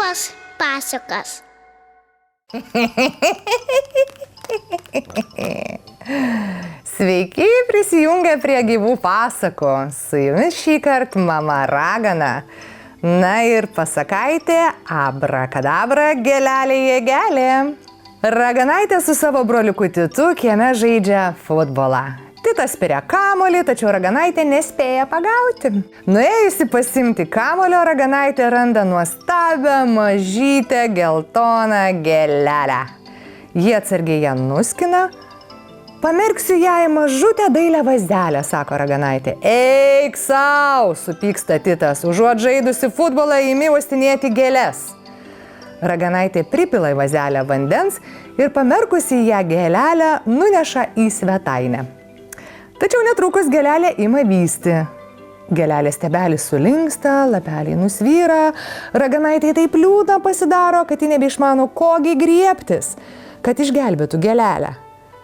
Gyvos pasakas. Sveiki prisijungę prie gyvų pasakų. Su jumis šįkart mama Ragana. Na ir pasakaitė abrakadabra gėlelė jėgelė. Raganaitė su savo broliuku Titu kieme žaidžia futbolą. Titas spiria kamuolį, tačiau Raganaitė nespėja pagauti. Nuėjusi pasimti kamuolio, Raganaitė randa nuostabią, mažytę, geltoną gėlelę. Ji atsargiai ją nuskina. Pamerksiu ją į mažutę dailią vazelę, sako Raganaitė. Eik sau, supyksta Titas, užuot žaidusi futbolą imi uostinėti gėles. Raganaitė pripila į vazelę vandens ir pamerkusi ją gėlelę nuneša į svetainę. Tačiau netrukus gėlelė ima vysti. Gėlelės stiebelis sulinksta, lapeliai nusvyra, Raganaitė taip liūdna pasidaro, kad ji nebeišmano kogi griebtis, kad išgelbėtų gėlelę.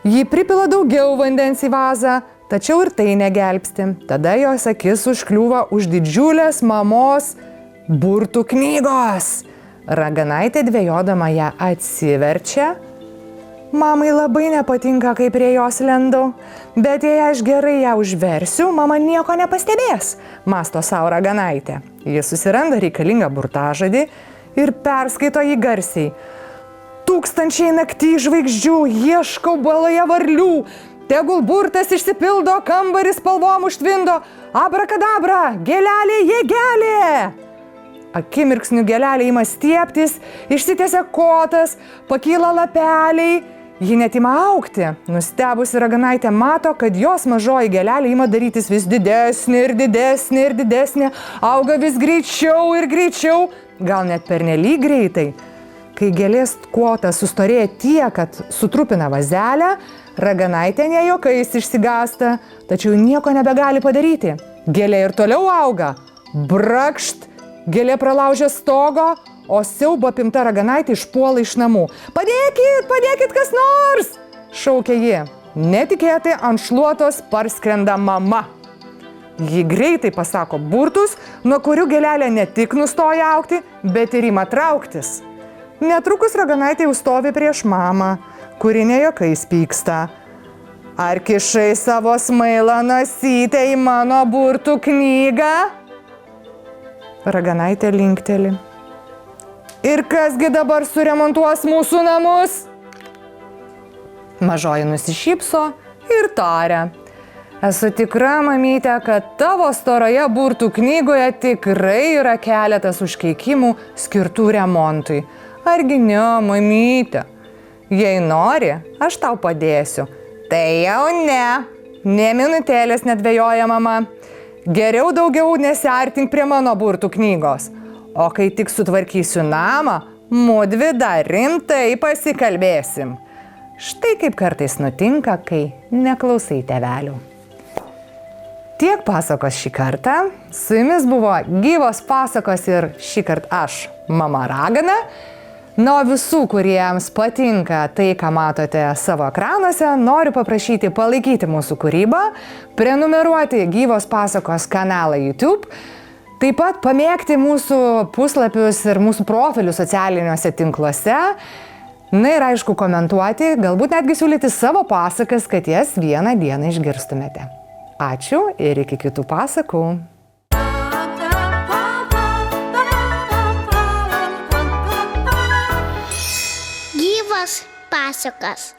Ji pripila daugiau vandens į vazą, tačiau ir tai negelbsti. Tada jos akis užkliūva už didžiulės mamos burtų knygos. Raganaitė dvejodama ją atsiverčia. Mamai labai nepatinka, kai prie jos lendu, bet jei aš gerai ją užversiu, mama nieko nepastebės, mąsto savo Raganaitė. Ji susiranda reikalingą burtažodį ir perskaito jį garsiai. Tūkstančiai naktį žvaigždžių, ieškau baloje varlių, tegul burtas išsipildo, kambarį spalvom užtvindo, abrakadabra, gėlelė jėgelė. Akimirksniu gėlelė ima stieptis, išsitiesia kotas, pakyla lapeliai, ji net ima augti. Nustebusi Raganaitė mato, kad jos mažoji gėlelė ima darytis vis didesnė ir didesnė ir didesnė, auga vis greičiau ir greičiau, gal net pernelyg greitai. Kai gėlės kotas sustorėja tiek, kad sutrupina vazelę, Raganaitė ne juokais išsigąsta, tačiau nieko nebegali padaryti. Gėlė ir toliau auga. Brakšt, gėlė pralaužia stogo, o siaubo apimta Raganaitė išpuola iš namų. Padėkit, padėkit kas nors, šaukia ji. Netikėtai ant šluotos parskrenda mama. Ji greitai pasako burtus, nuo kurių gėlelė ne tik nustoja augti, bet ir ima trauktis. Netrukus Raganaitė jau stovi prieš mamą, kuri ne juokais pyksta. Ar kišai savo smailą nosytę į mano burtų knygą? Raganaitė linkteli. Ir kasgi dabar suremontuos mūsų namus? Mažoji nusišypso ir taria. Esu tikra, mamyte, kad tavo storoje burtų knygoje tikrai yra keletas užkeikimų skirtų remontui. Argi ne, mamyte? Jei nori, aš tau padėsiu. Tai jau ne minutėlės nedvejoja mama. Geriau daugiau nesiartink prie mano burtų knygos. O kai tik sutvarkysiu namą, mudvi dar rimtai pasikalbėsim. Štai kaip kartais nutinka, kai neklausai tėvelių. Tiek pasakos šį kartą. Su jumis buvo gyvos pasakos ir šįkart aš, mama Ragana. Nuo visų, kuriems patinka tai, ką matote savo ekranuose, noriu paprašyti palaikyti mūsų kūrybą, prenumeruoti gyvos pasakos kanalą YouTube, taip pat pamėgti mūsų puslapius ir mūsų profilius socialiniuose tinkluose, na ir aišku komentuoti, galbūt netgi siūlyti savo pasakas, kad jas vieną dieną išgirstumėte. Ačiū ir iki kitų pasakų. Gyvos pasakas.